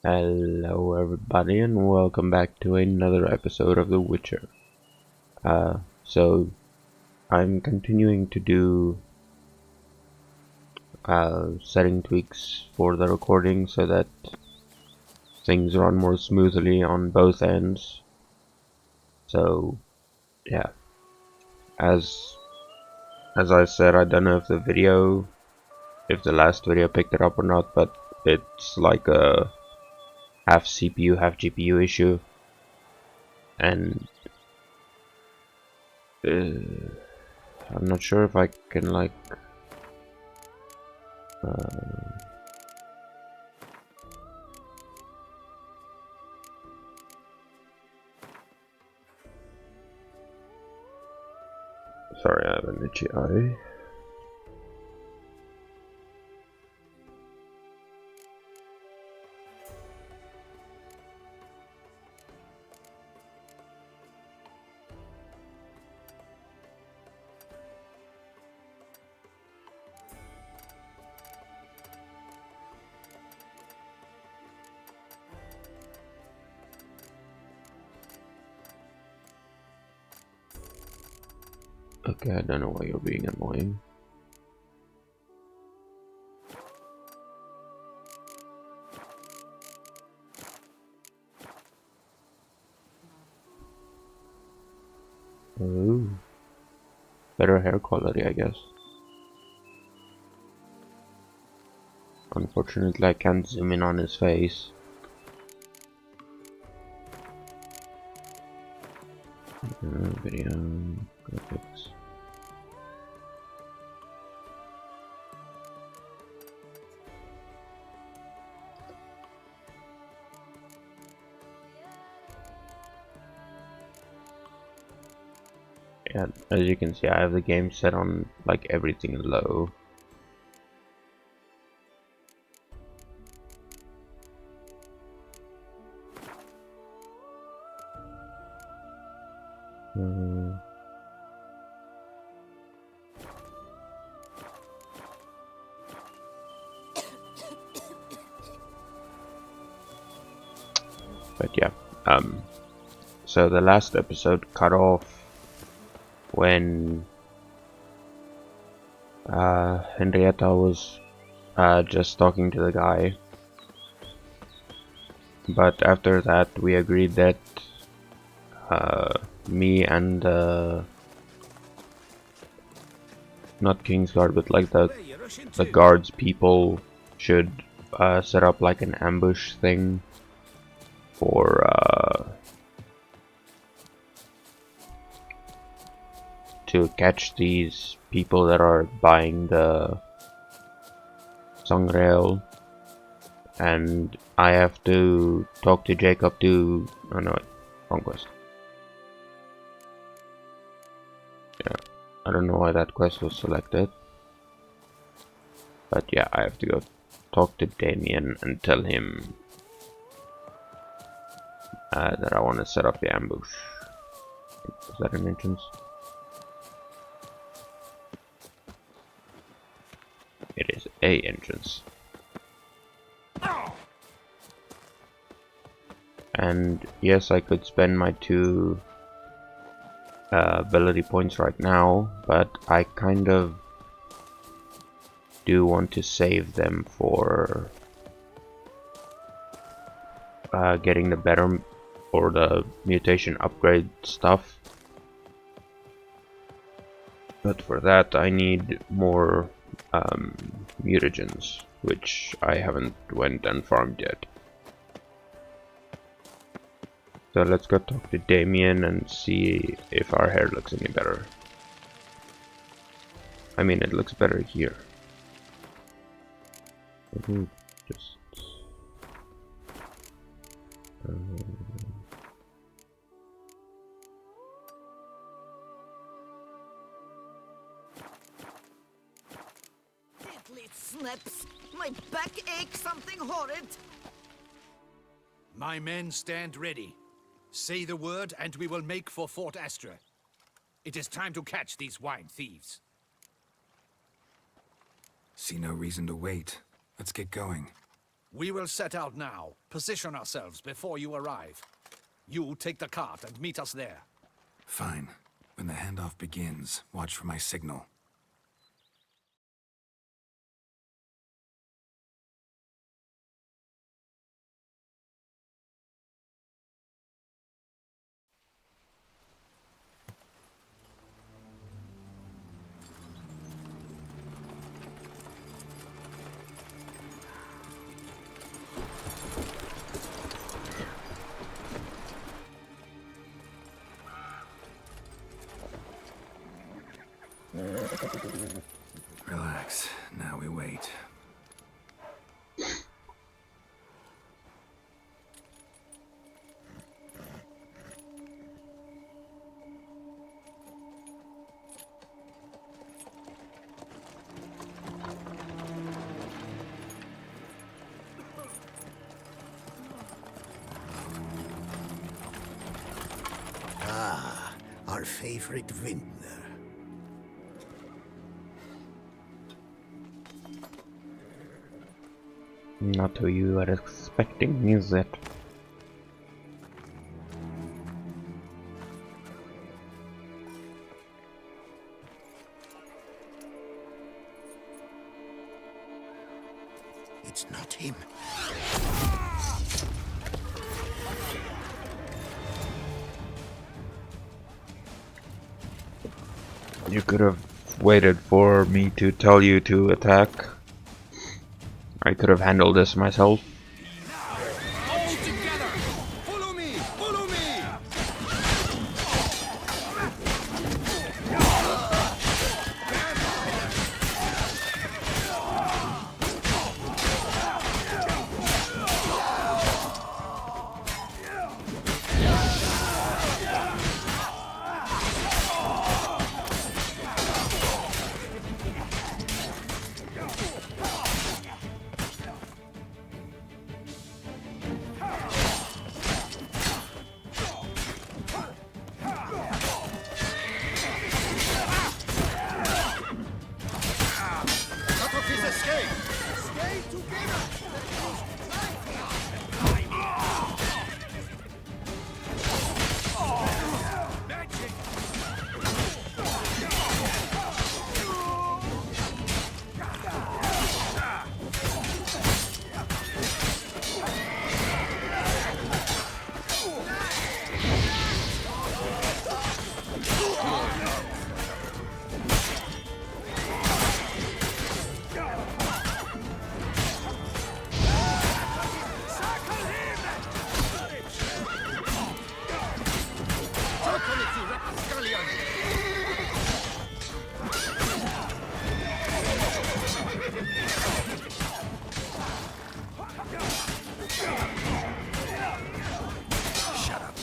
Hello everybody and welcome back to another episode of The Witcher. So I'm continuing to do setting tweaks for the recording so that things run more smoothly on both ends. So yeah, as I said, I don't know if the last video picked it up or not, but it's like a half CPU, half GPU issue, and I'm not sure if I can sorry, I have an itchy eye. Okay, I don't know why you're being annoying. Ooh. Better hair quality, I guess. Unfortunately, I can't zoom in on his face. Video graphics. Yeah, as you can see, I have the game set on like everything low. But yeah, so the last episode cut off when Henrietta was just talking to the guy, but after that we agreed that me and not Kingsguard, but like the guards people should set up like an ambush thing for to catch these people that are buying the Sangreal, and I have to talk to Jacob to oh no, wrong quest. Yeah, I don't know why that quest was selected, but yeah, I have to go talk to Damien and tell him that I want to set up the ambush. Is that an entrance? It is a entrance. And yes, I could spend my 2 ability points right now, but I kind of do want to save them for getting the better or the mutation upgrade stuff. But for that I need more mutagens, which I haven't went and farmed yet. So let's go talk to Damien and see if our hair looks any better. I mean, it looks better here. Just Deadly snaps! My back aches something horrid! My men stand ready. Say the word and we will make for Fort Astra. It is time to catch these wine thieves. See no reason to wait. Let's get going. We will set out now. Position ourselves before you arrive. You take the cart and meet us there. Fine. When the handoff begins, watch for my signal. Relax. Now we wait. Ah, our favorite vintner. Not who you are expecting, is it? It's not him. You could have waited for me to tell you to attack. I could have handled this myself. All together! Follow me! Follow me! Cut off his escape! Stay together! Magic! Tranquility, rapscallion! Shut up.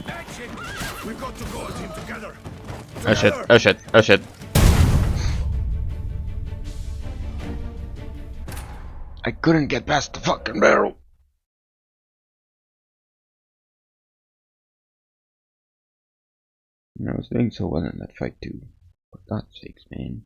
Magic! We've got to go at him together! Oh shit, oh shit, oh shit. I couldn't get past the fucking barrel. I was doing so well in that fight too. For God's sakes, man.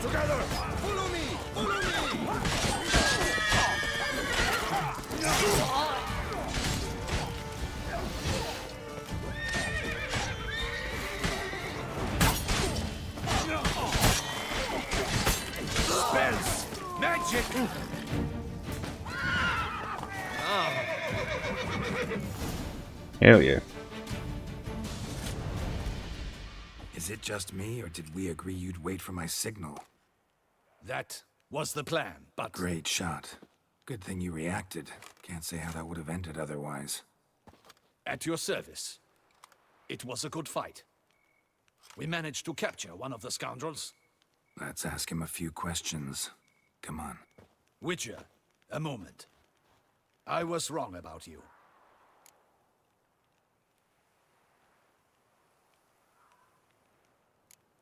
Together! Follow me! Follow me! Spells! Magic! Hell yeah. Is it just me, or did we agree you'd wait for my signal? That was the plan, but... Great shot. Good thing you reacted. Can't say how that would have ended otherwise. At your service. It was a good fight. We managed to capture one of the scoundrels. Let's ask him a few questions. Come on. Witcher, a moment. I was wrong about you.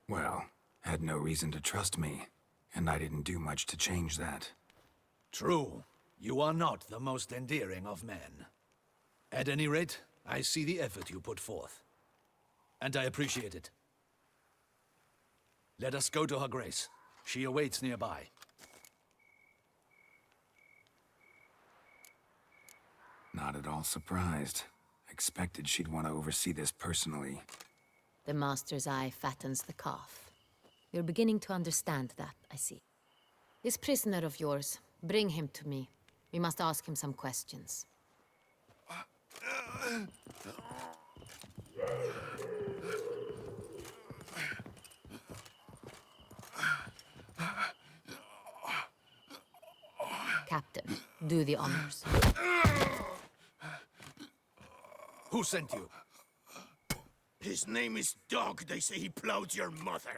Well, had no reason to trust me, and I didn't do much to change that. True. You are not the most endearing of men. At any rate, I see the effort you put forth. And I appreciate it. Let us go to her grace. She awaits nearby. Not at all surprised. Expected she'd want to oversee this personally. The master's eye fattens the calf. You're beginning to understand that, I see. This prisoner of yours, bring him to me. We must ask him some questions. Captain, do the honors. Who sent you? His name is Dog. They say he plowed your mother.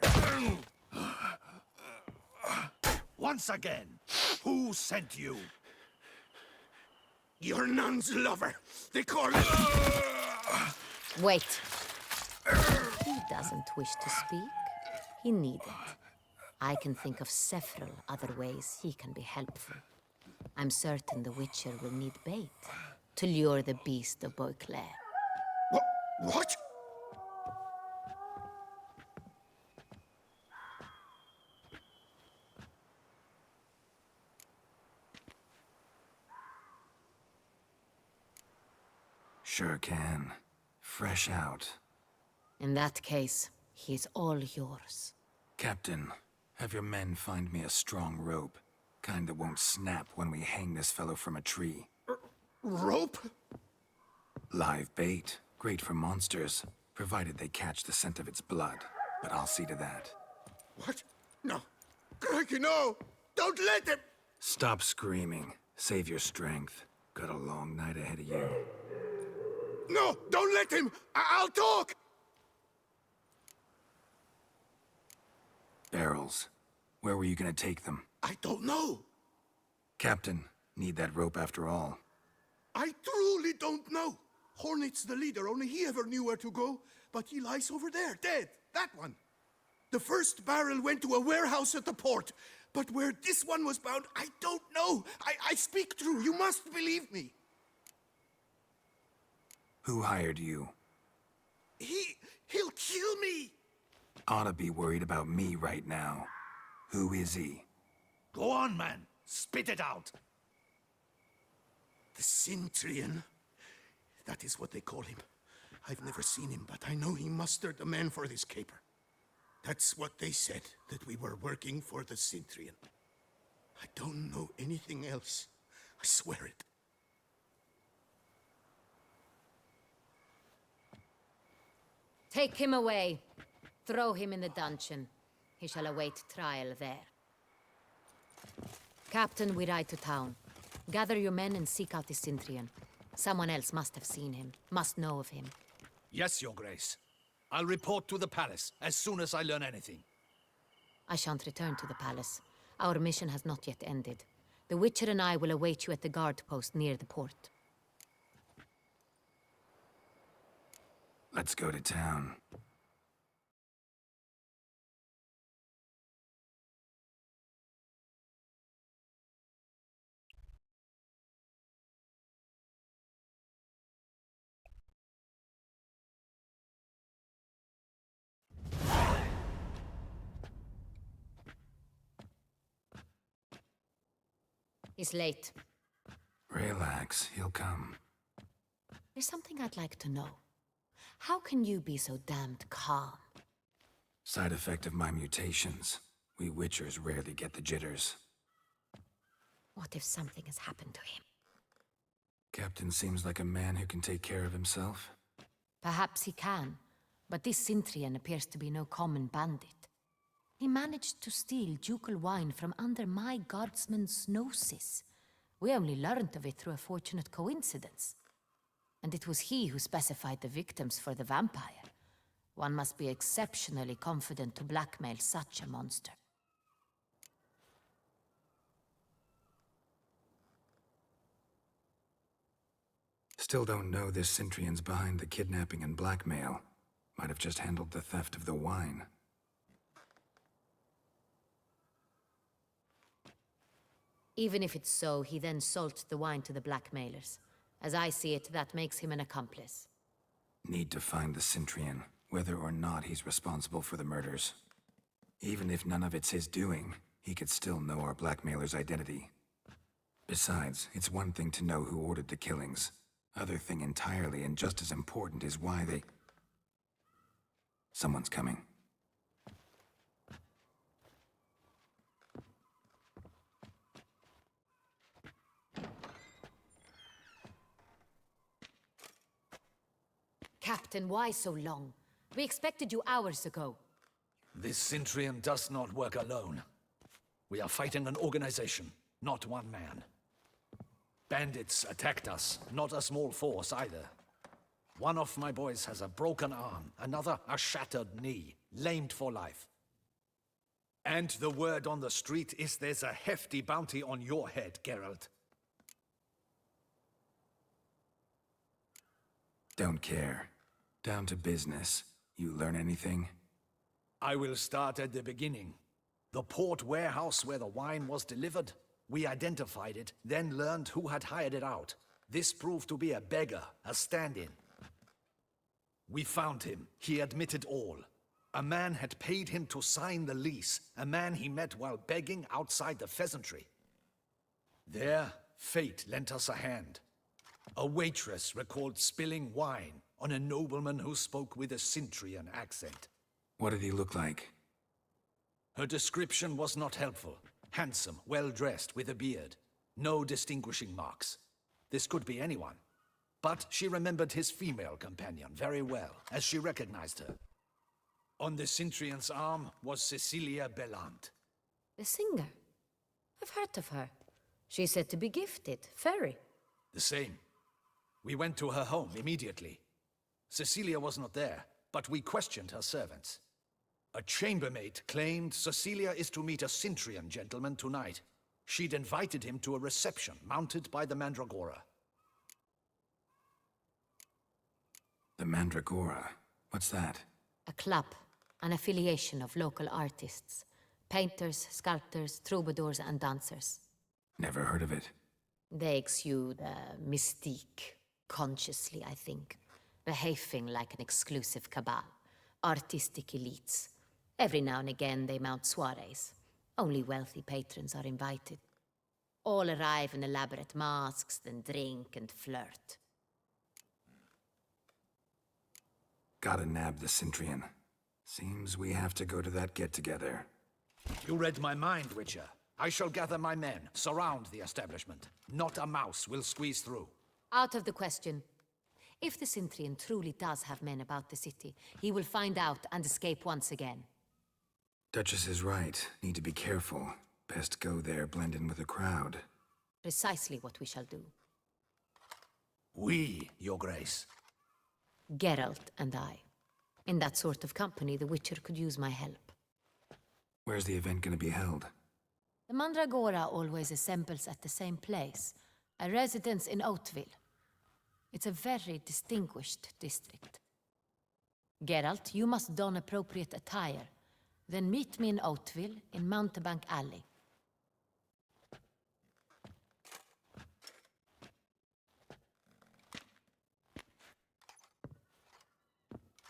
Once again, who sent you? Your nun's lover. They call him... Wait. He doesn't wish to speak. He needn't. I can think of several other ways he can be helpful. I'm certain the Witcher will need bait to lure the beast of Beauclair. What? Sure can. Fresh out. In that case, he's all yours. Captain, have your men find me a strong rope. Kind that won't snap when we hang this fellow from a tree. Rope? Live bait. Great for monsters, provided they catch the scent of its blood. But I'll see to that. What? No. Crikey, no! Don't let him! Stop screaming. Save your strength. Got a long night ahead of you. No! Don't let him! I'll talk! Barrels. Where were you gonna take them? I don't know. Captain, need that rope after all. I truly don't know. Hornet's the leader, only he ever knew where to go. But he lies over there, dead. That one. The first barrel went to a warehouse at the port. But where this one was bound, I don't know. I speak true. You must believe me. Who hired you? He'll kill me. Oughta be worried about me right now. Who is he? Go on, man. Spit it out. The Cintrian. That is what they call him. I've never seen him, but I know he mustered the men for this caper. That's what they said, that we were working for the Cintrian. I don't know anything else. I swear it. Take him away. Throw him in the dungeon. He shall await trial there. Captain, we ride to town. Gather your men and seek out the Cintrian. Someone else must have seen him, must know of him. Yes, Your Grace. I'll report to the palace as soon as I learn anything. I shan't return to the palace. Our mission has not yet ended. The Witcher and I will await you at the guard post near the port. Let's go to town. He's late. Relax, he'll come. There's something I'd like to know. How can you be so damned calm? Side effect of my mutations. We Witchers rarely get the jitters. What if something has happened to him? Captain seems like a man who can take care of himself. Perhaps he can, but this Sintrian appears to be no common bandit. He managed to steal ducal wine from under my guardsman's noses. We only learned of it through a fortunate coincidence. And it was he who specified the victims for the vampire. One must be exceptionally confident to blackmail such a monster. Still don't know this Sintrian's behind the kidnapping and blackmail. Might have just handled the theft of the wine. Even if it's so, he then sold the wine to the blackmailers. As I see it, that makes him an accomplice. Need to find the Sintrian, whether or not he's responsible for the murders. Even if none of it's his doing, he could still know our blackmailer's identity. Besides, it's one thing to know who ordered the killings. Other thing entirely, and just as important, is why they... Someone's coming. Captain, why so long? We expected you hours ago. This Sintrian does not work alone. We are fighting an organization, not one man. Bandits attacked us, not a small force either. One of my boys has a broken arm, another a shattered knee, lamed for life. And the word on the street is there's a hefty bounty on your head, Geralt. Don't care. Down to business. You learn anything? I will start at the beginning. The port warehouse where the wine was delivered. We identified it, then learned who had hired it out. This proved to be a beggar, a stand-in. We found him. He admitted all. A man had paid him to sign the lease, a man he met while begging outside the pheasantry. There, fate lent us a hand. A waitress recalled spilling wine on a nobleman who spoke with a Sintrian accent. What did he look like? Her description was not helpful. Handsome, well-dressed, with a beard. No distinguishing marks. This could be anyone. But she remembered his female companion very well, as she recognized her. On the Sintrian's arm was Cecilia Bellant. The singer? I've heard of her. She's said to be gifted, fairy. The same. We went to her home immediately. Cecilia was not there, but we questioned her servants. A chambermaid claimed Cecilia is to meet a Sintrian gentleman tonight. She'd invited him to a reception mounted by the Mandragora. The Mandragora? What's that? A club, an affiliation of local artists. Painters, sculptors, troubadours and dancers. Never heard of it. They exude mystique, consciously, I think. Behaving like an exclusive cabal. Artistic elites. Every now and again they mount soirees. Only wealthy patrons are invited. All arrive in elaborate masks, then drink and flirt. Gotta nab the Sintrian. Seems we have to go to that get-together. You read my mind, Witcher. I shall gather my men, surround the establishment. Not a mouse will squeeze through. Out of the question. If the Sintrian truly does have men about the city, he will find out and escape once again. Duchess is right. Need to be careful. Best go there, blend in with the crowd. Precisely what we shall do. We, Your Grace. Geralt and I. In that sort of company, the Witcher could use my help. Where's the event gonna be held? The Mandragora always assembles at the same place, a residence in Oatville. It's a very distinguished district. Geralt, you must don appropriate attire. Then meet me in Oatville, in Mountebank Alley.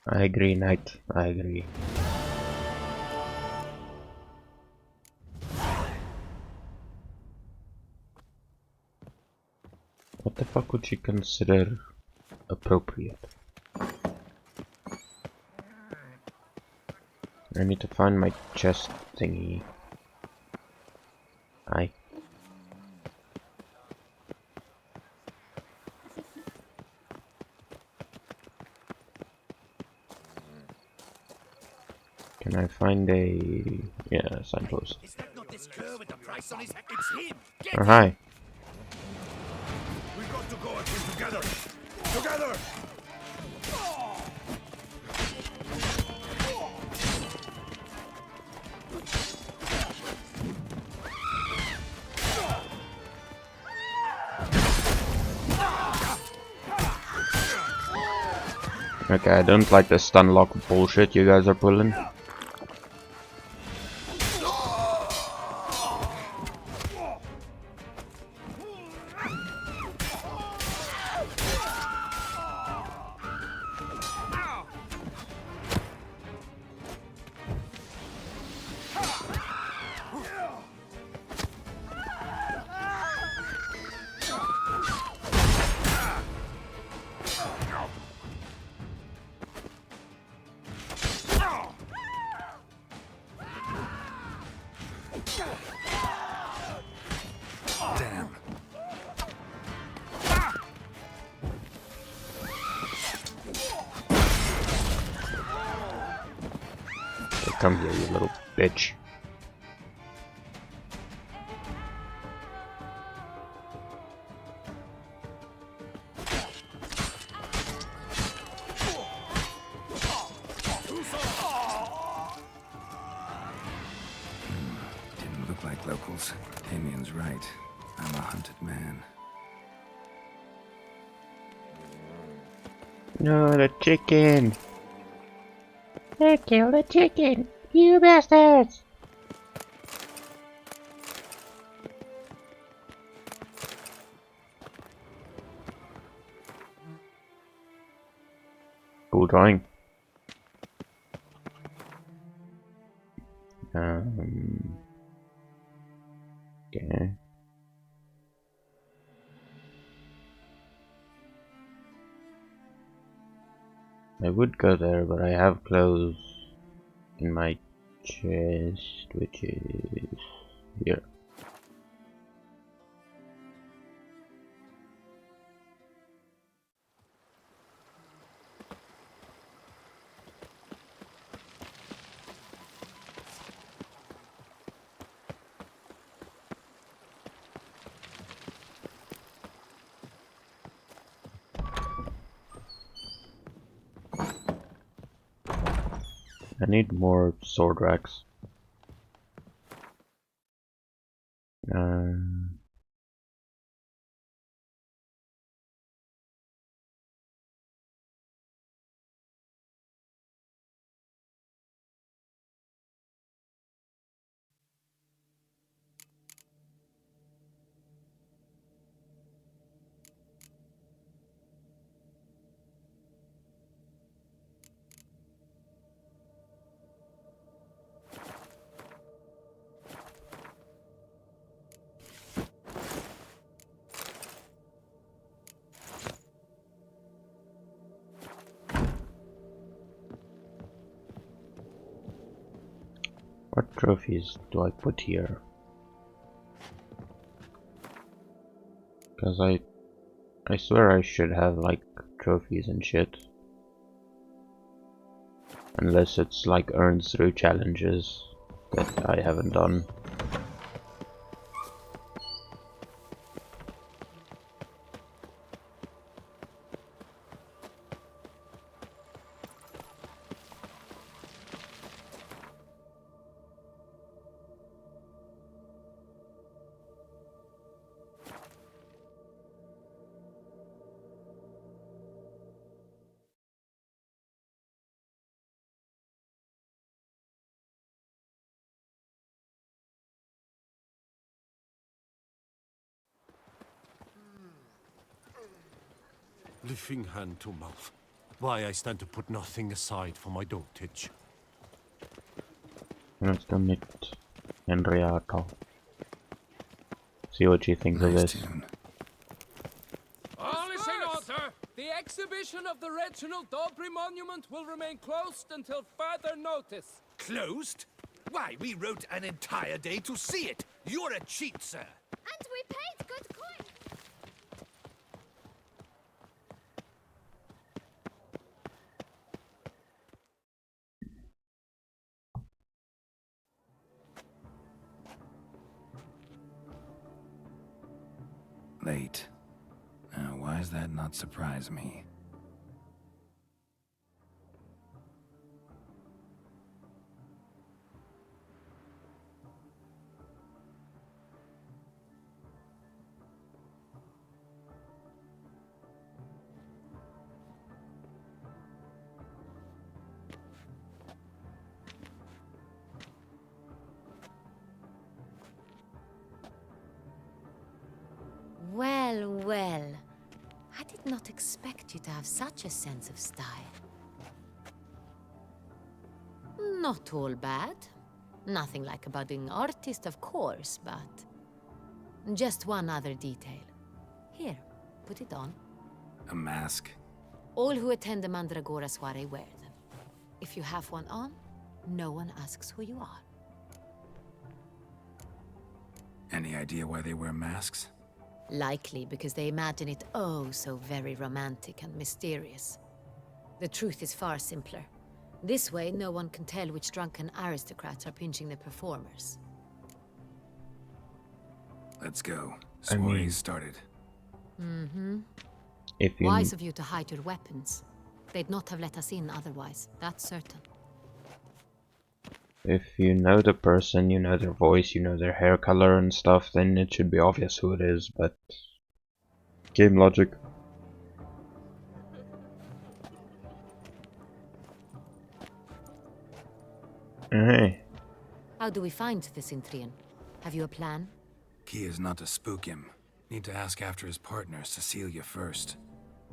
I agree, Knight. I agree. the fuck would you consider appropriate? I need to find my chest thingy. I Can I find a... yeah, signpost. Is that not this cur with the price on his head? It's him! Get Oh, hi. We got to go at him together. Together! Okay, I don't like the stun lock bullshit you guys are pulling. Damn. Come here, you little bitch. Didn't look like locals. Damien's right. I'm a hunted man. No, the chicken! They killed the chicken! You bastards! Cool drawing. Okay. I would go there, but I have clothes in my chest, which is here. I need more sword racks. What trophies do I put here? Because I swear I should have like trophies and shit. Unless it's like earned through challenges that I haven't done. Lifting hand to mouth. Why I stand to put nothing aside for my dotage. Let's go meet Henrietta. See what she thinks of Nice this. tune. portion of the Reginald Dobry monument will remain closed until further notice. Closed? Why, we wrote an entire day to see it. You're a cheat, sir. And we paid good coin. Late. Now, why does that not surprise me? Well, well. I did not expect you to have such a sense of style. Not all bad. Nothing like a budding artist, of course, but... just one other detail. Here, put it on. A mask? All who attend the Mandragora soiree wear them. If you have one on, no one asks who you are. Any idea why they wear masks? Likely because they imagine it oh so very romantic and mysterious. The truth is far simpler. This way, no one can tell which drunken aristocrats are pinching the performers. Let's go. I mean- Soiree's started. If you Wise of you to hide your weapons. They'd not have let us in otherwise, that's certain. if you know the person, you know their voice, you know their hair color and stuff, then it should be obvious who it is, but game logic. Hey, How do we find the Cintrian? Have you a plan? Key is not to spook him. Need to ask after his partner, Cecilia, first.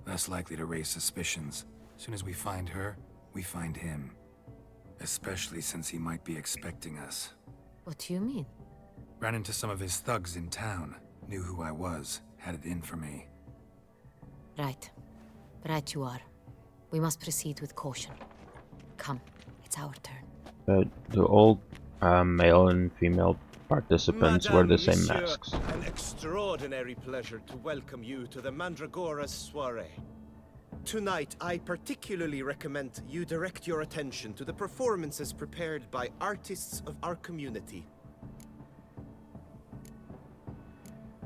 Less likely to raise suspicions. Soon as we find her, we find him. Especially since he might be expecting us. What do you mean? Ran into some of his thugs in town. Knew who I was. Had it in for me. Right. Right you are. We must proceed with caution. Come, it's our turn. the old male and female participants wear the same Monsieur, masks. An extraordinary pleasure to welcome you to the Mandragora's soiree. Tonight, I particularly recommend you direct your attention to the performances prepared by artists of our community.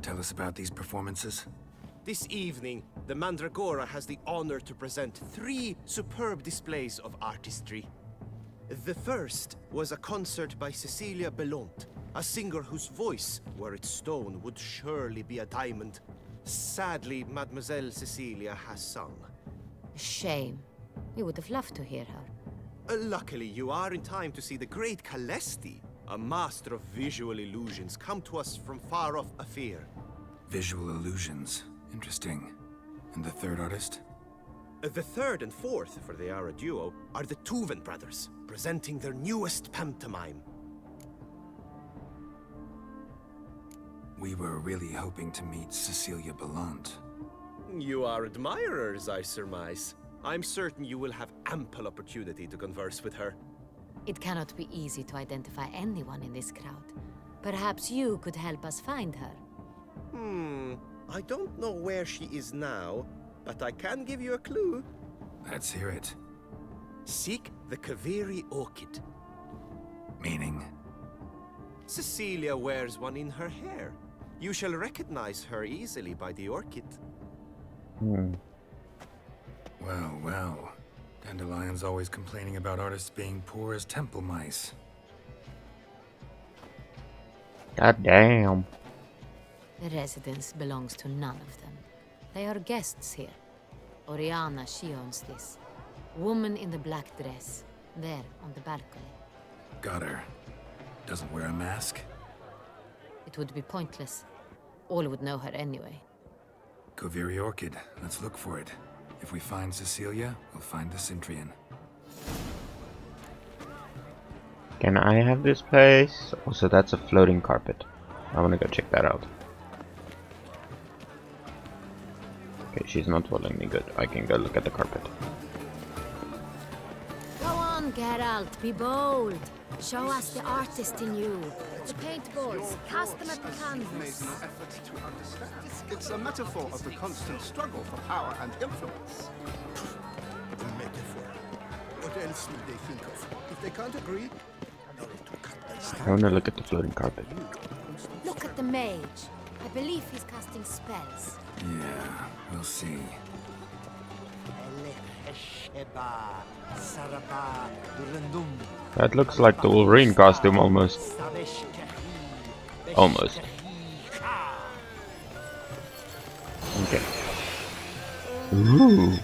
Tell us about these performances. This evening, the Mandragora has the honor to present 3 superb displays of artistry. The first was a concert by Cecilia Belont, a singer whose voice, were it stone, would surely be a diamond. Sadly, Mademoiselle Cecilia has sung. Shame. We would have loved to hear her. Luckily, you are in time to see the great Calesti, a master of visual illusions, come to us from far off Afir. Visual illusions. Interesting. And the third artist? The third and fourth, for they are a duo, are the Tuven brothers, presenting their newest pantomime. We were really hoping to meet Cecilia Bellant. You are admirers, I surmise. I'm certain you will have ample opportunity to converse with her. It cannot be easy to identify anyone in this crowd. Perhaps you could help us find her. I don't know where she is now, but I can give you a clue. Let's hear it. Seek the Kaveri orchid. Meaning? Cecilia wears one in her hair. You shall recognize her easily by the orchid. Hmm. Well, well. Dandelion's always complaining about artists being poor as temple mice. God damn. The residence belongs to none of them. They are guests here. Oriana, she owns this. Woman in the black dress. There, on the balcony. Got her. Doesn't wear a mask? It would be pointless. All would know her anyway. Kaveri Orchid. Let's look for it. If we find Cecilia, we'll find the Cintrian. Can I have this place? Also, that's a floating carpet. I wanna go check that out. Okay, she's not following me. Good. I can go look at the carpet. Go on, Geralt, be bold. Show us the artist in you. The paintballs, cast them at the canvas. It's a metaphor of the constant struggle for power and influence. A metaphor. What else would they think of? If they can't agree, I wanna look at the floating carpet. Look at the mage. I believe he's casting spells. Yeah, we'll see. That looks like the Wolverine costume almost. Almost. Okay. Ooh.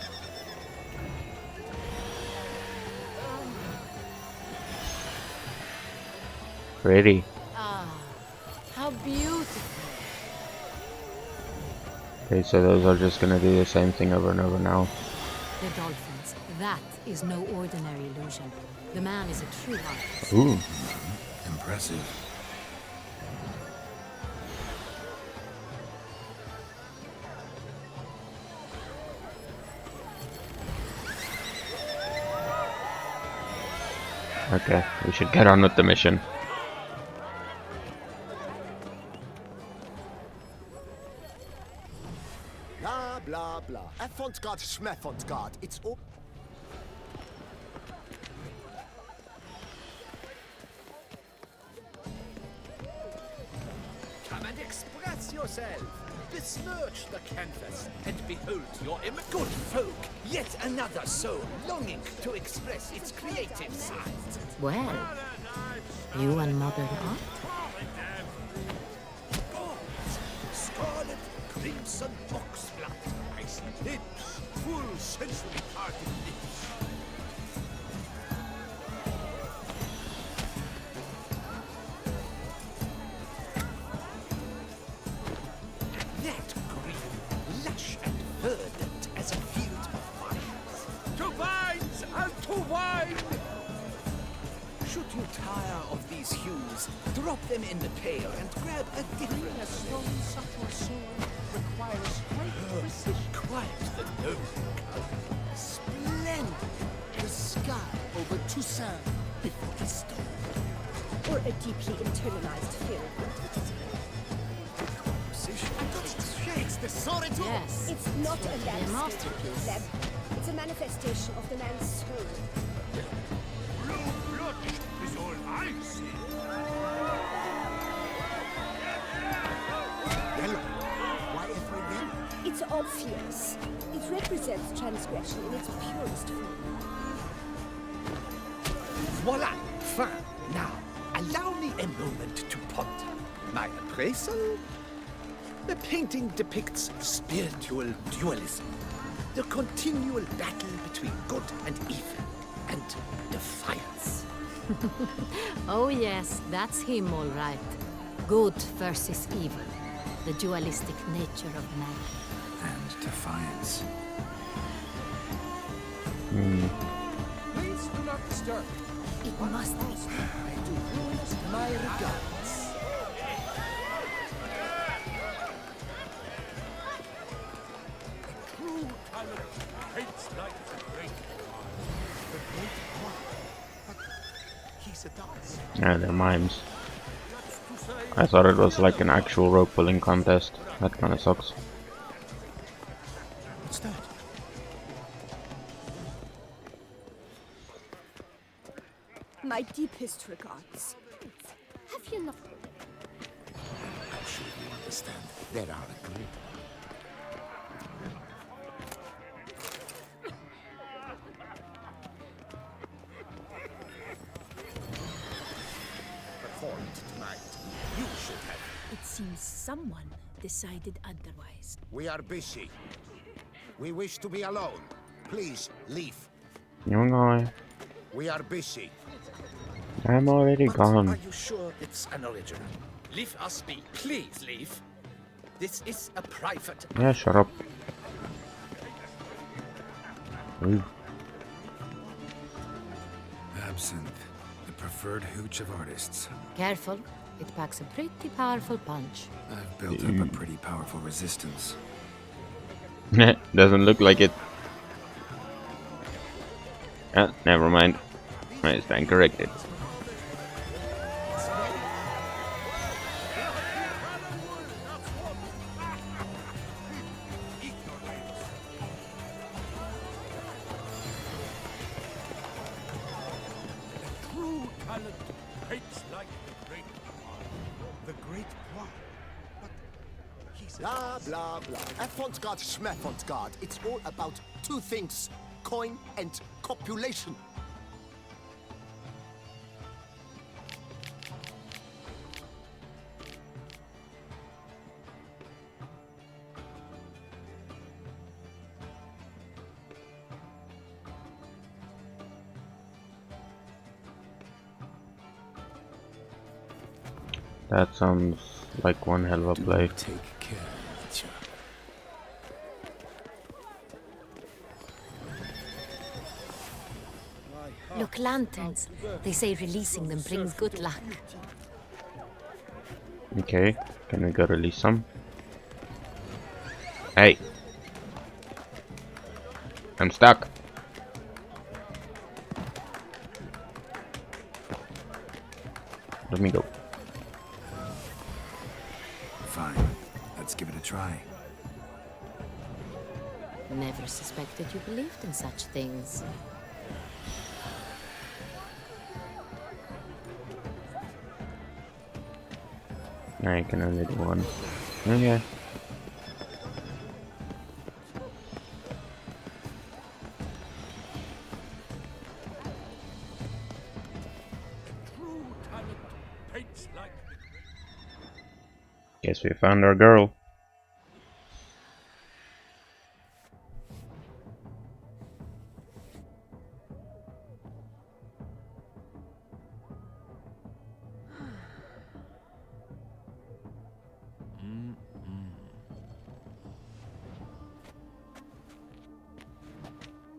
Pretty. Ah, how beautiful. Okay, so those are just gonna do the same thing over and over now. The dolphins. That is no ordinary illusion. The man is a true artist. Ooh. Impressive. Okay, we should get on with the mission. Blah, blah, blah. Avant-garde, schmeffant-garde. It's all... Come and express yourself. Besmirch the canvas and behold your good folk. Yet another soul longing to express its creative side. Well, you and modern art? Gods, scarlet, crimson boxblood. I see lips, full sensually parted lips. That green, lush and verdant as a field of vines. To vines and to wine! Should you tire of these hues, drop them in the pail and grab a different. A strong, subtle soul requires great precision. Quite the noble color. Splendid! The sky over Toussaint before Easter. Or a deeply internalized fear of identity. It's the sword too. Yes. It's not a landscape, masterpiece. Lem. It's a manifestation of the man's soul. Blue blood is all I see. Yellow. Why every yellow? It's obvious. It represents transgression in its purest form. Voila! Fine. Now, allow me a moment to ponder. My appraisal? The painting depicts spiritual dualism. The continual battle between good and evil. And defiance. Oh yes, that's him all right. Good versus evil. The dualistic nature of man. And defiance. Please do not disturb. It must be. I do my regards. True talent hates like a great He's a dance. Yeah, they're mimes. I thought it was like an actual rope pulling contest. That kinda sucks. What's that? My deepest regards. Have you not... I'm sure you understand. There are a group. Performed tonight. You should have. It seems someone decided otherwise. We are busy. We wish to be alone. Please, leave. Young guy. We are busy. I'm already But gone. are you sure it's an original? Leave us be. Please leave. This is a private... Yeah, shut up. Ooh. Absinthe, the preferred hooch of artists. Careful, it packs a pretty powerful punch. I've built up a pretty powerful resistance. Doesn't look like it. Ah, never mind. I stand corrected. True talent hates like the great one. The Great One. But he's... Blah, blah, blah. Avant-garde, schmavant-garde. It's all about two things. Coin and copulation. That sounds like one hell of a play. Take care of each other. Look, lanterns. They say releasing them brings good luck. Okay, can we go release some? Hey! I'm stuck! Let me go. Fine. Let's give it a try. Never suspected you believed in such things. I can only do one. Okay. True talent hates like the great. Guess we found our girl.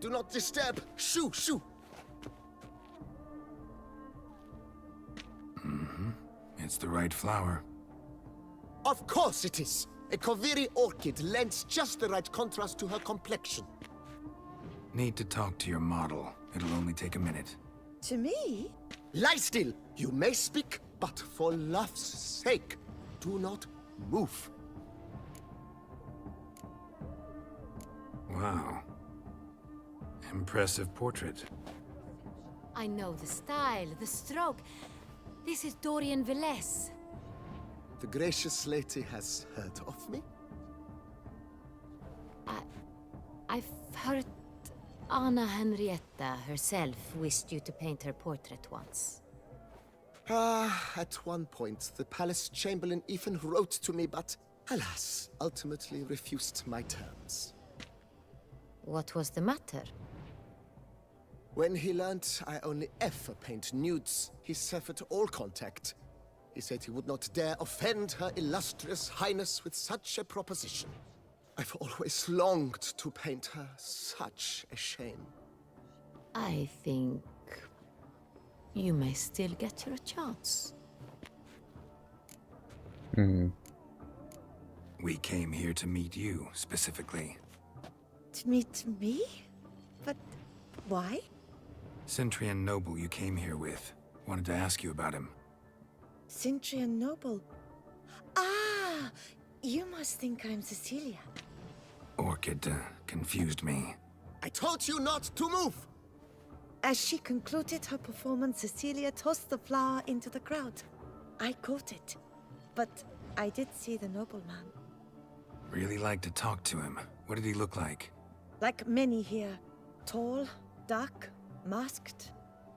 Do not disturb. Shoo, shoo. It's the right flower. Of course it is. A Koviri orchid lends just the right contrast to her complexion. Need to talk to your model. It'll only take a minute. To me? Lie still. You may speak, but for love's sake, do not move. Wow. Impressive portrait. I know the style, the stroke. This is Dorian Velez. The gracious lady has heard of me? I've heard Anna Henrietta herself wished you to paint her portrait once. At one point, the palace chamberlain even wrote to me, but alas, ultimately refused my terms. What was the matter? When he learned I only ever paint nudes, he severed all contact. He said he would not dare offend her illustrious highness with such a proposition. I've always longed to paint her. Such a shame. I think you may still get your chance. We came here to meet you, specifically. To meet me? But why? Centrian noble you came here with. Wanted to ask you about him. Centrian noble. Ah! You must think I'm Cecilia. Orchid confused me. I told you not to move! As she concluded her performance, Cecilia tossed the flower into the crowd. I caught it, but I did see the nobleman. Really like to talk to him. What did he look like? Like many here. Tall, dark, masked.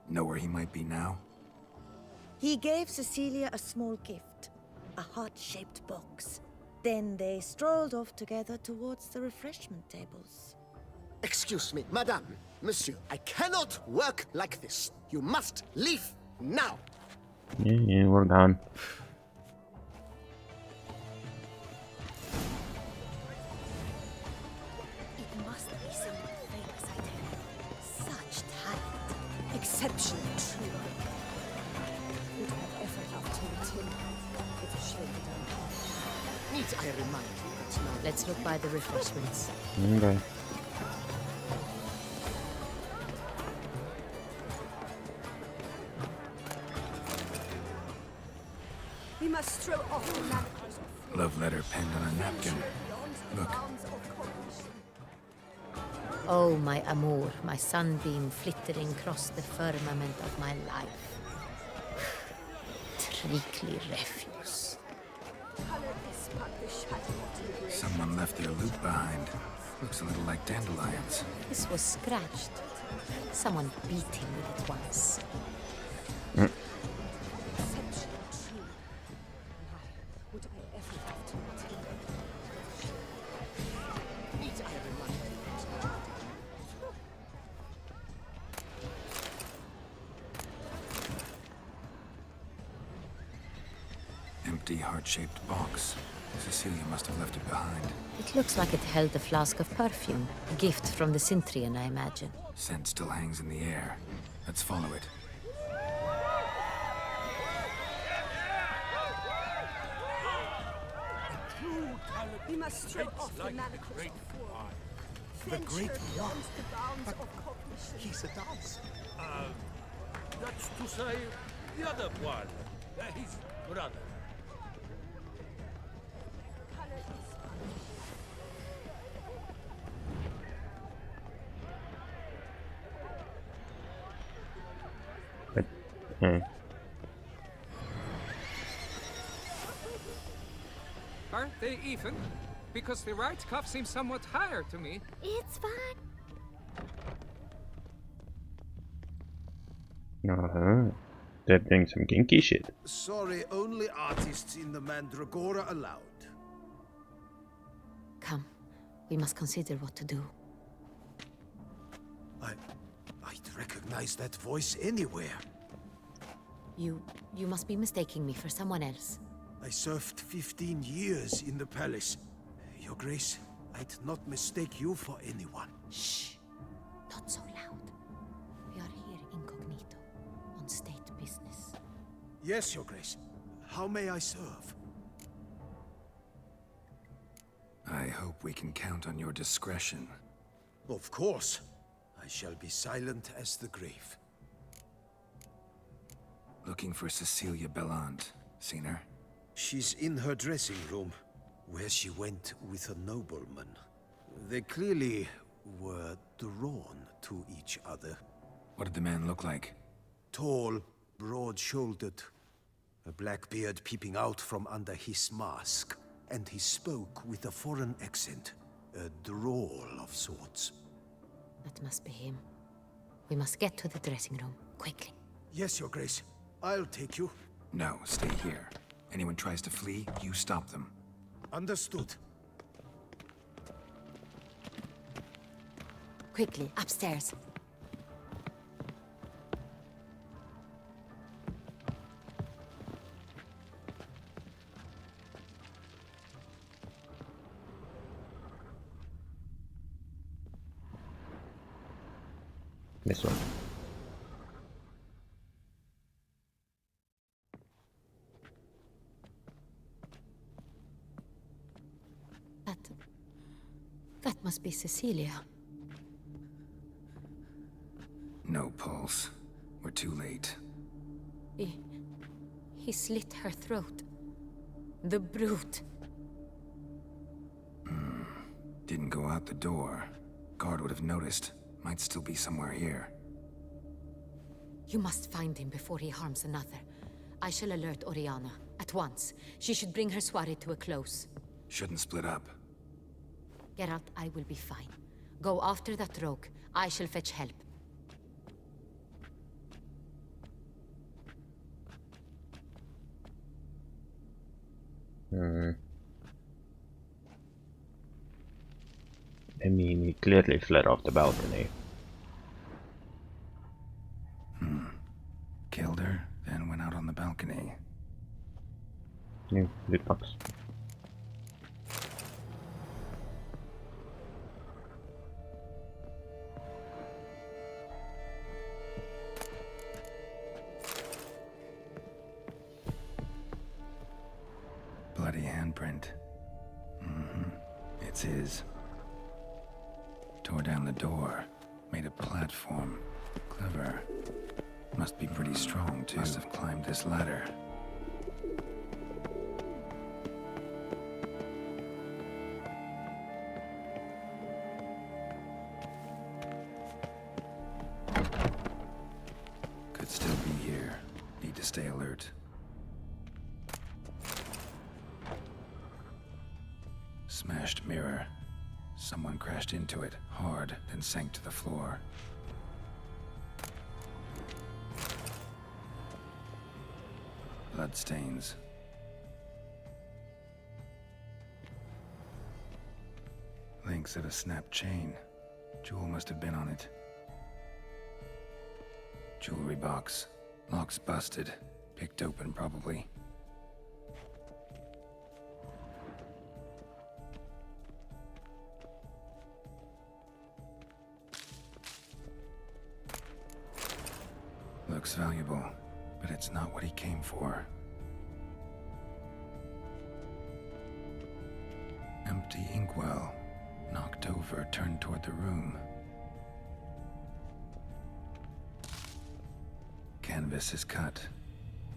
Know where he might be now? He gave Cecilia a small gift, a heart-shaped box. Then they strolled off together towards the refreshment tables. Excuse me, madame, monsieur, I cannot work like this. You must leave now. Yeah, we're gone. It must be someone famous, I tell you. Such talent. Exceptional, truly. Would have ever loved to meet him. It's a shame we don't. Need I remind you that Let's look by the refreshments. Okay. We must throw off the manacles. Love letter penned on a napkin. Look. Oh, my amour, my sunbeam flittering across the firmament of my life. Treacly refuse. Someone left their loot behind. Looks a little like dandelions. This was scratched. Someone beat him with it once. Empty heart-shaped box. Cecilia must have left it behind. It looks like it held a flask of perfume. A gift from the Cintrian, I imagine. Scent still hangs in the air. Let's follow it. We must throw off the manacles. The great one. The bounds of cognition. He's a dancer. That's to say, the other one. His brother. But, Aren't they even? Because the right cuff seems somewhat higher to me. It's fine. They're doing some kinky shit. Sorry, only artists in the Mandragora allowed. Come, we must consider what to do. I'd recognize that voice anywhere. You must be mistaking me for someone else. I served 15 years in the palace. Your Grace, I'd not mistake you for anyone. Shh! Not so loud. We are here incognito, on state business. Yes, Your Grace. How may I serve? I hope we can count on your discretion. Of course. I shall be silent as the grave. Looking for Cecilia Bellant. Seen her? She's in her dressing room, where she went with a nobleman. They clearly were drawn to each other. What did the man look like? Tall, broad-shouldered, a black beard peeping out from under his mask, and he spoke with a foreign accent, a drawl of sorts. That must be him. We must get to the dressing room, quickly. Yes, Your Grace. I'll take you. No, stay here. Anyone tries to flee, you stop them. Understood. Quickly, upstairs. This one. That must be Cecilia. No pulse. We're too late. He slit her throat. The brute. Didn't go out the door. Guard would have noticed. Might still be somewhere here. You must find him before he harms another. I shall alert Oriana. At once. She should bring her soirée to a close. Shouldn't split up. Geralt, I will be fine. Go after that rogue. I shall fetch help. I mean, he clearly fled off the balcony. Killed her, then went out on the balcony. New loot box. Bloody handprint. It's his. Tore down the door. Made a platform. Clever. Must be pretty strong, too. Must have climbed this ladder. Could still be here. Need to stay alert. Smashed mirror. Someone crashed into it, hard, then sank to the floor. Bloodstains. Links of a snapped chain. Jewel must have been on it. Jewelry box. Lock's busted. Picked open, probably. Looks valuable, but it's not what he came for. Empty inkwell. Knocked over, turned toward the room. Canvas is cut.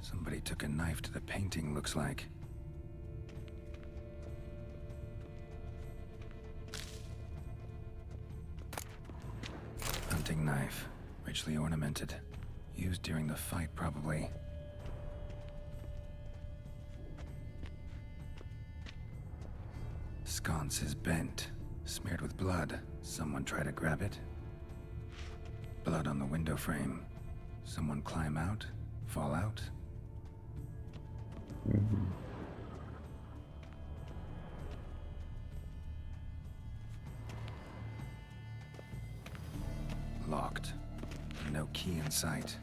Somebody took a knife to the painting, looks like. Hunting knife. Richly ornamented. Used during the fight, probably. Sconce is bent. Smeared with blood. Someone try to grab it? Blood on the window frame. Someone climb out? Fall out? Locked. No key in sight.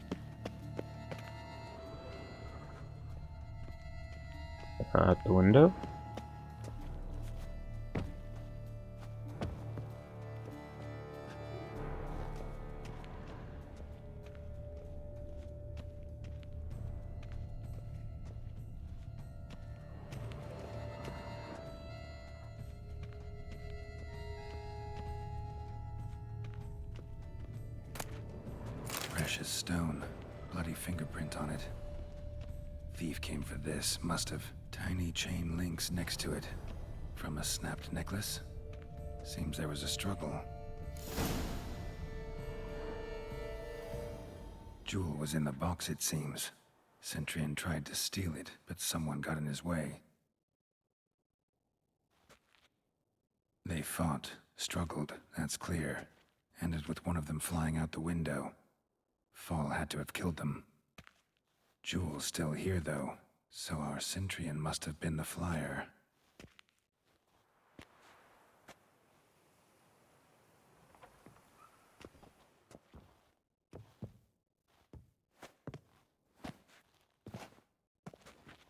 Out the window? Precious stone. Bloody fingerprint on it. Thief came for this, must have. Tiny chain links next to it. From a snapped necklace? Seems there was a struggle. Jewel was in the box, it seems. Centurion tried to steal it, but someone got in his way. They fought, struggled, that's clear. Ended with one of them flying out the window. Fall had to have killed them. Jewel's still here, though, so our Centurion must have been the flyer.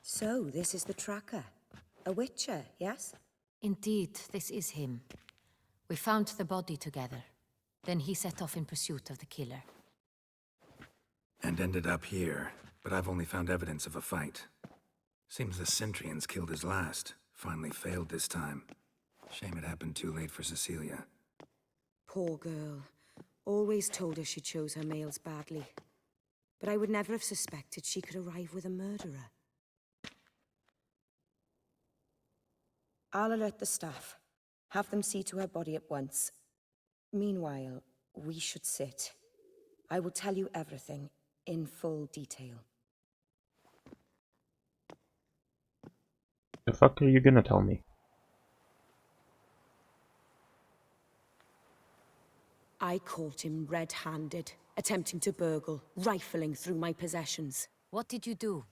So, this is the tracker. A witcher, yes? Indeed, this is him. We found the body together. Then he set off in pursuit of the killer. And ended up here, but I've only found evidence of a fight. Seems the Centurions killed his last. Finally failed this time. Shame it happened too late for Cecilia. Poor girl. Always told her she chose her males badly. But I would never have suspected she could arrive with a murderer. I'll alert the staff. Have them see to her body at once. Meanwhile, we should sit. I will tell you everything, in full detail. The fuck are you gonna tell me? I caught him red-handed, attempting to burgle, rifling through my possessions. What did you do?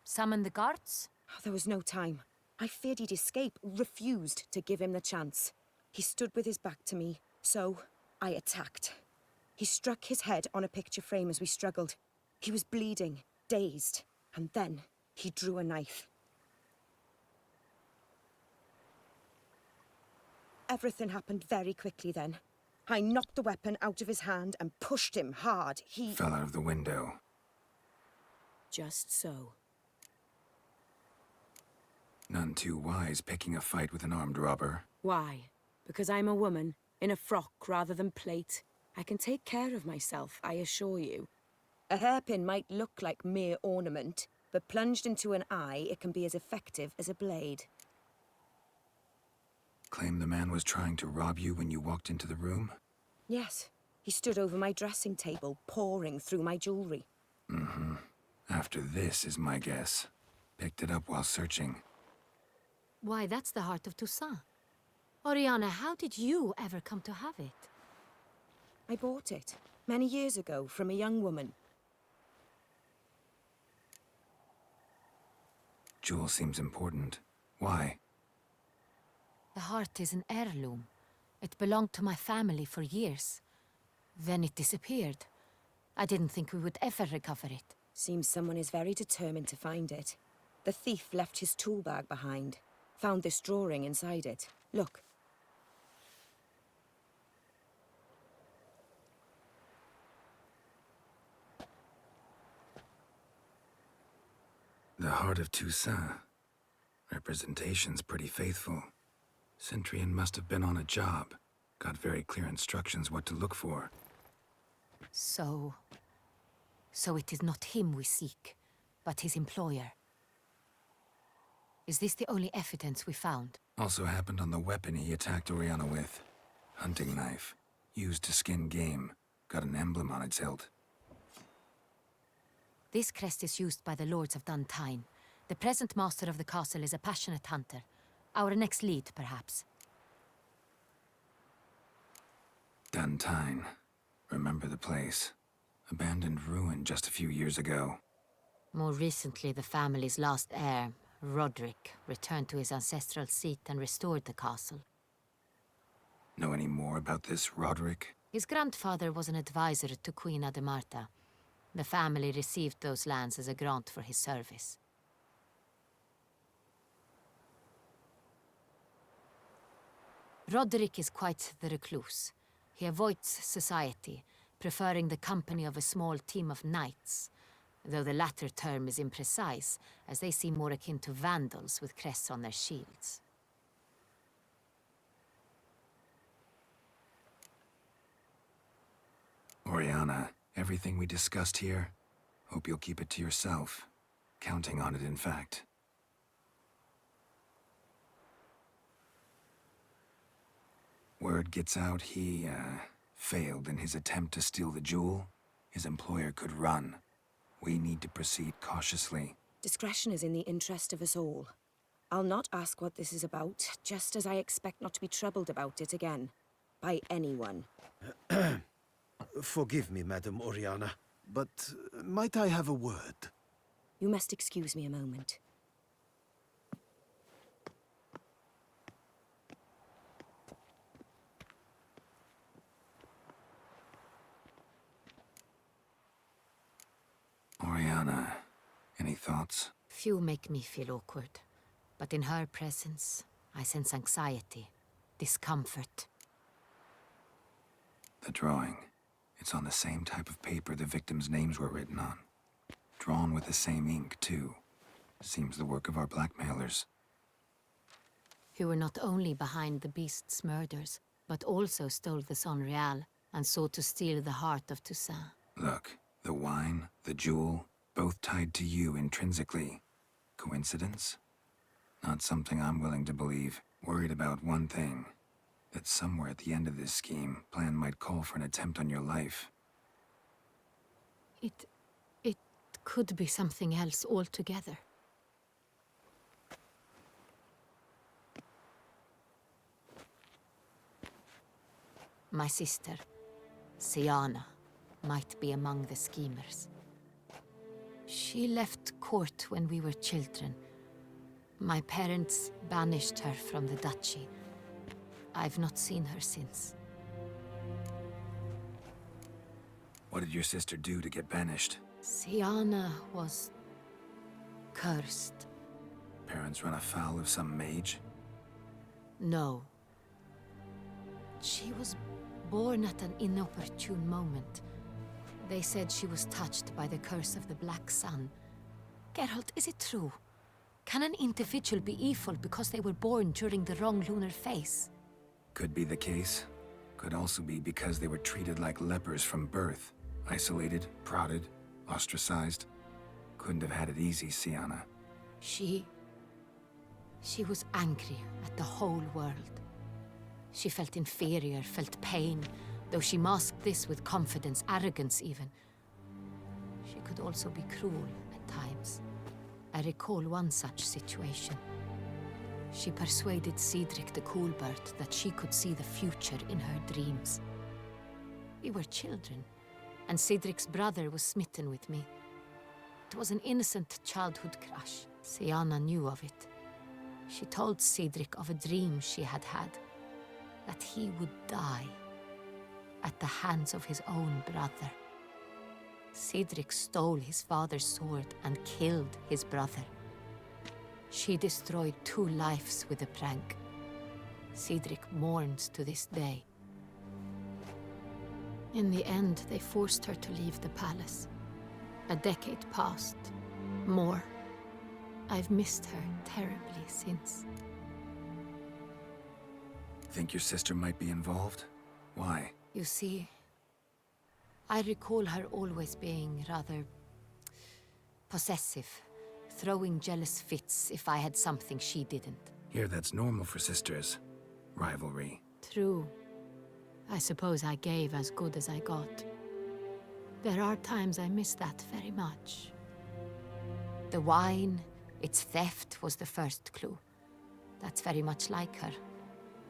Summon the guards? Oh, there was no time. I feared he'd escape, refused to give him the chance. He stood with his back to me, so I attacked. He struck his head on a picture frame as we struggled. He was bleeding, dazed, and then he drew a knife. Everything happened very quickly then. I knocked the weapon out of his hand and pushed him hard. He fell out of the window. Just so. None too wise picking a fight with an armed robber. Why? Because I'm a woman, in a frock rather than plate. I can take care of myself, I assure you. A hairpin might look like mere ornament, but plunged into an eye, it can be as effective as a blade. Claim the man was trying to rob you when you walked into the room? Yes. He stood over my dressing table, pouring through my jewelry. Mm-hmm. After this is my guess. Picked it up while searching. Why, that's the heart of Toussaint. Oriana, how did you ever come to have it? I bought it, many years ago, from a young woman. Jewel seems important. Why? The heart is an heirloom. It belonged to my family for years. Then it disappeared. I didn't think we would ever recover it. Seems someone is very determined to find it. The thief left his tool bag behind. Found this drawing inside it. Look. The heart of Toussaint. Representation's pretty faithful. Centurion must have been on a job. Got very clear instructions what to look for. So it is not him we seek, but his employer. Is this the only evidence we found? Also happened on the weapon he attacked Oriana with. Hunting knife. Used to skin game. Got an emblem on its hilt. This crest is used by the lords of Duntine. The present master of the castle is a passionate hunter. Our next lead, perhaps. Duntine. Remember the place. Abandoned ruin just a few years ago. More recently, the family's last heir, Roderick, returned to his ancestral seat and restored the castle. Know any more about this Roderick? His grandfather was an advisor to Queen Ademarta. The family received those lands as a grant for his service. Roderick is quite the recluse. He avoids society, preferring the company of a small team of knights, though the latter term is imprecise, as they seem more akin to vandals with crests on their shields. Oriana, everything we discussed here, hope you'll keep it to yourself. Counting on it, in fact. Word gets out he, failed in his attempt to steal the jewel. His employer could run. We need to proceed cautiously. Discretion is in the interest of us all. I'll not ask what this is about, just as I expect not to be troubled about it again. By anyone. Forgive me, Madam Oriana, but might I have a word? You must excuse me a moment. Oriana, any thoughts? Few make me feel awkward, but in her presence, I sense anxiety, discomfort. The drawing. It's on the same type of paper the victims' names were written on. Drawn with the same ink, too. Seems the work of our blackmailers. Who were not only behind the beast's murders, but also stole the Son Real and sought to steal the heart of Toussaint. Look, the wine, the jewel, both tied to you intrinsically. Coincidence? Not something I'm willing to believe. Worried about one thing. That somewhere at the end of this scheme, plan might call for an attempt on your life. It could be something else altogether. My sister, Siana, might be among the schemers. She left court when we were children. My parents banished her from the duchy. I've not seen her since. What did your sister do to get banished? Siana was cursed. Parents run afoul of some mage? No. She was born at an inopportune moment. They said she was touched by the curse of the Black Sun. Geralt, is it true? Can an individual be evil because they were born during the wrong lunar phase? Could be the case. Could also be because they were treated like lepers from birth. Isolated, prodded, ostracized. Couldn't have had it easy, Sienna. She was angry at the whole world. She felt inferior, felt pain, though she masked this with confidence, arrogance even. She could also be cruel at times. I recall one such situation. She persuaded Cedric the Coolbird that she could see the future in her dreams. We were children, and Cedric's brother was smitten with me. It was an innocent childhood crush. Sienna knew of it. She told Cedric of a dream she had had, that he would die at the hands of his own brother. Cedric stole his father's sword and killed his brother. She destroyed 2 lives with a prank. Cedric mourns to this day. In the end, they forced her to leave the palace. A decade passed. More. I've missed her terribly since. Think your sister might be involved? Why? You see, I recall her always being rather possessive, throwing jealous fits if I had something she didn't. Here, that's normal for sisters. Rivalry. True. I suppose I gave as good as I got. There are times I miss that very much. The wine, its theft was the first clue. That's very much like her.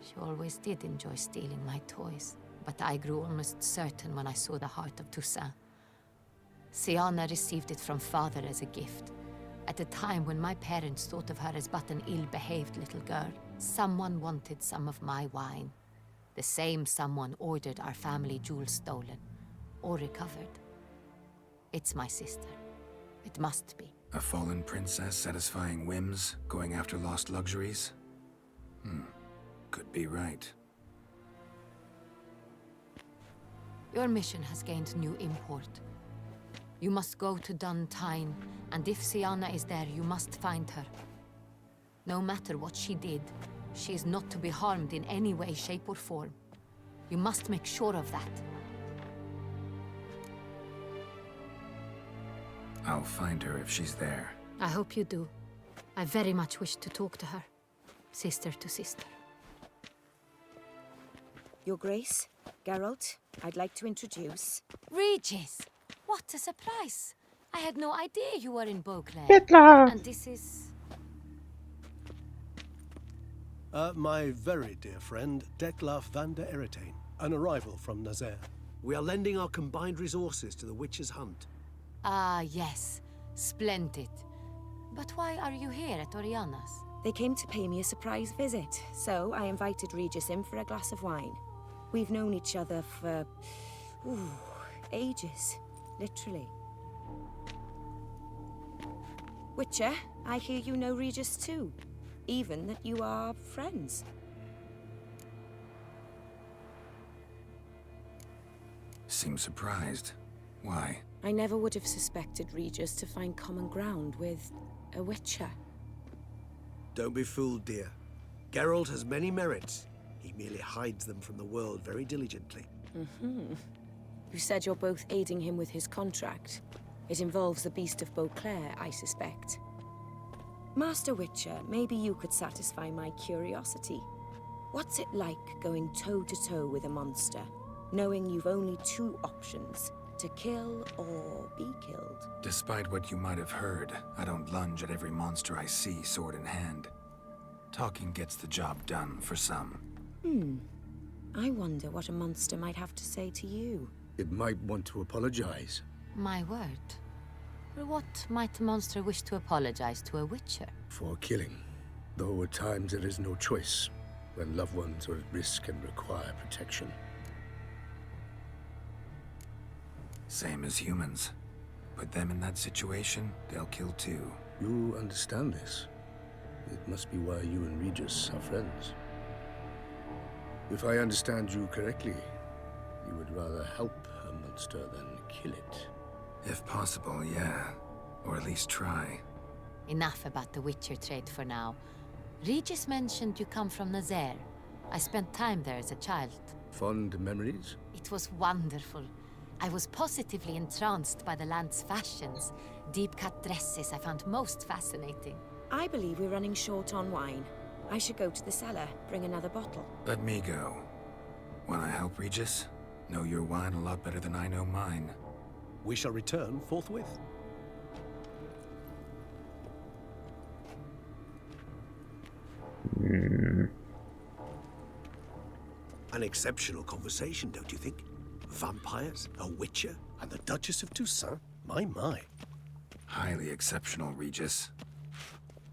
She always did enjoy stealing my toys, but I grew almost certain when I saw the heart of Toussaint. Sienna received it from father as a gift. At a time when my parents thought of her as but an ill-behaved little girl, someone wanted some of my wine. The same someone ordered our family jewels stolen, or recovered. It's my sister. It must be. A fallen princess satisfying whims, going after lost luxuries? Could be right. Your mission has gained new import. You must go to Duntine, and if Sienna is there, you must find her. No matter what she did, she is not to be harmed in any way, shape, or form. You must make sure of that. I'll find her if she's there. I hope you do. I very much wish to talk to her. Sister to sister. Your Grace, Geralt, I'd like to introduce... Regis! What a surprise! I had no idea you were in Beauclair. Hitler! And this is... My very dear friend, Detlaf van der Eretain, an arrival from Nazaire. We are lending our combined resources to the Witch's Hunt. Ah, yes. Splendid. But why are you here at Oriana's? They came to pay me a surprise visit, so I invited Regis in for a glass of wine. We've known each other for... ages. Literally. Witcher, I hear you know Regis too. Even that you are friends. Seems surprised. Why? I never would have suspected Regis to find common ground with a Witcher. Don't be fooled, dear. Geralt has many merits. He merely hides them from the world very diligently. You said you're both aiding him with his contract. It involves the Beast of Beauclair, I suspect. Master Witcher, maybe you could satisfy my curiosity. What's it like going toe-to-toe with a monster, knowing you've only 2 options, to kill or be killed? Despite what you might have heard, I don't lunge at every monster I see sword in hand. Talking gets the job done for some. I wonder what a monster might have to say to you. It might want to apologize. My word. What might a monster wish to apologize to a Witcher? For killing. Though at times there is no choice, when loved ones are at risk and require protection. Same as humans. Put them in that situation, they'll kill too. You understand this. It must be why you and Regis are friends. If I understand you correctly, you would rather help a monster than kill it. If possible, yeah. Or at least try. Enough about the Witcher trade for now. Regis mentioned you come from Nazaire. I spent time there as a child. Fond memories? It was wonderful. I was positively entranced by the land's fashions. Deep-cut dresses I found most fascinating. I believe we're running short on wine. I should go to the cellar, bring another bottle. Let me go. Wanna help, Regis? Know your wine a lot better than I know mine. We shall return forthwith. An exceptional conversation, don't you think? Vampires, a witcher, and the Duchess of Toussaint? My. Highly exceptional, Regis.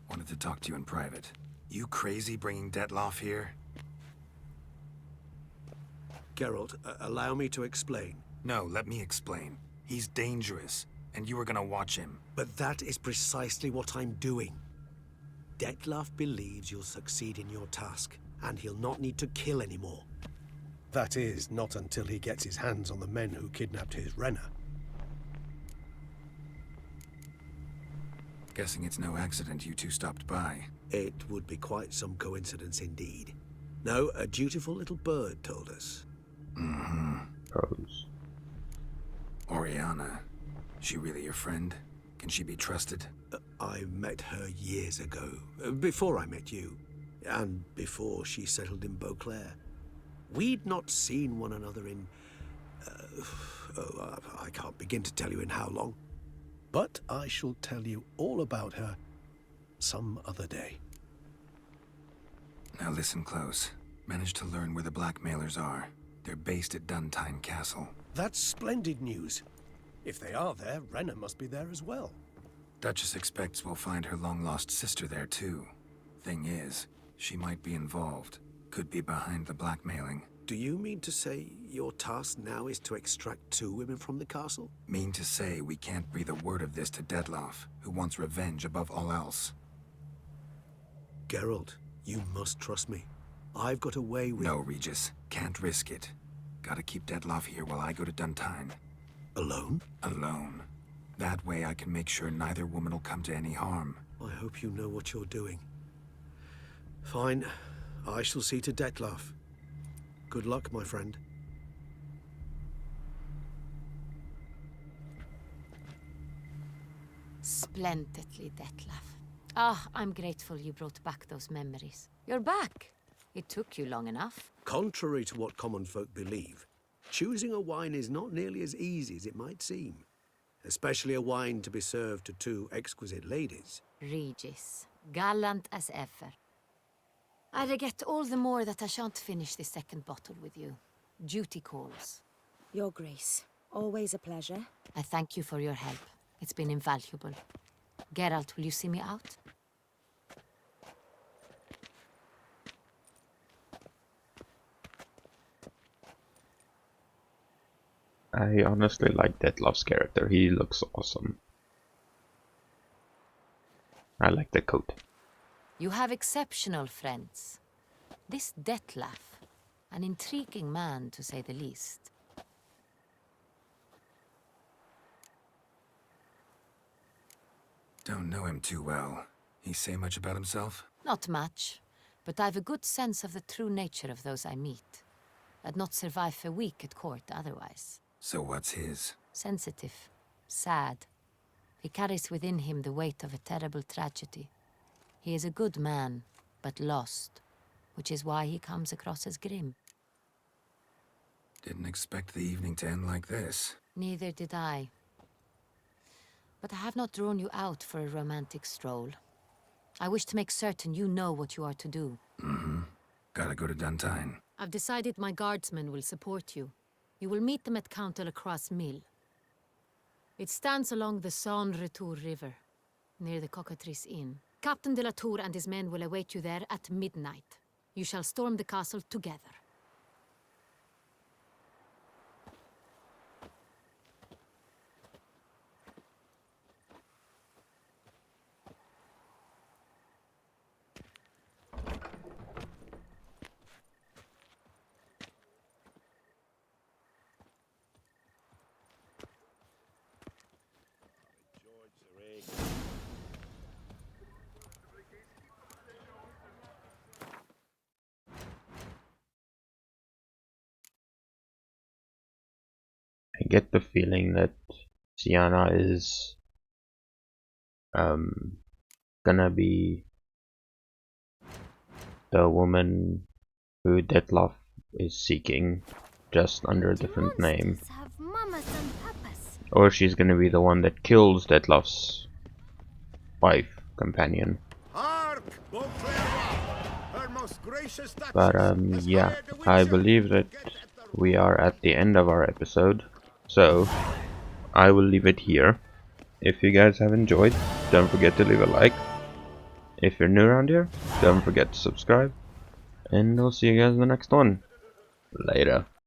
Wanted to talk to you in private. You crazy bringing Detloff here? Geralt, allow me to explain. No, let me explain. He's dangerous, and you were gonna watch him. But that is precisely what I'm doing. Detloff believes you'll succeed in your task, and he'll not need to kill anymore. That is, not until he gets his hands on the men who kidnapped his Renner. Guessing it's no accident you two stopped by. It would be quite some coincidence indeed. No, a dutiful little bird told us. Mm-hmm. Rose. Oriana. She really your friend? Can she be trusted? I met her years ago, before I met you, and before she settled in Beauclair. We'd not seen one another in... I can't begin to tell you in how long. But I shall tell you all about her some other day. Now listen close. Managed to learn where the blackmailers are. They're based at Duntine Castle. That's splendid news. If they are there, Renner must be there as well. Duchess expects we'll find her long-lost sister there too. Thing is, she might be involved. Could be behind the blackmailing. Do you mean to say your task now is to extract 2 women from the castle? Mean to say we can't breathe a word of this to Detloff, who wants revenge above all else. Geralt, you must trust me. I've got a way with... No, Regis. Can't risk it. Gotta keep Detloff here while I go to Duntine. Alone? Alone. That way I can make sure neither woman will come to any harm. I hope you know what you're doing. Fine. I shall see to Detloff. Good luck, my friend. Splendidly, Detlaff. Ah, I'm grateful you brought back those memories. You're back. It took you long enough. Contrary to what common folk believe, choosing a wine is not nearly as easy as it might seem. Especially a wine to be served to 2 exquisite ladies. Regis, gallant as ever. I regret all the more that I shan't finish the second bottle with you. Duty calls. Your Grace, always a pleasure. I thank you for your help. It's been invaluable. Geralt, will you see me out? I honestly like Detloff's character. He looks awesome. I like the coat. You have exceptional friends. This Detlaff, an intriguing man to say the least. Don't know him too well. He say much about himself? Not much, but I've a good sense of the true nature of those I meet. I'd not survive a week at court otherwise. So what's his? Sensitive, sad. He carries within him the weight of a terrible tragedy. He is a good man, but lost, which is why he comes across as grim. Didn't expect the evening to end like this. Neither did I. But I have not drawn you out for a romantic stroll. I wish to make certain you know what you are to do. Mm-hmm. Gotta go to Duntine. I've decided my guardsmen will support you. You will meet them at Count de la Croix's mill. It stands along the Saône-Retour River, near the Cockatrice Inn. Captain de la Tour and his men will await you there at midnight. You shall storm the castle together. I get the feeling that Sienna is gonna be the woman who Detlef is seeking, just under a different name. Have mamas and papas. Or she's gonna be the one that kills Detlef's wife, companion. But yeah, I believe that we are at the end of our episode, so I will leave it here. If you guys have enjoyed, don't forget to leave a like. If you're new around here, don't forget to subscribe, and I'll see you guys in the next one. Later.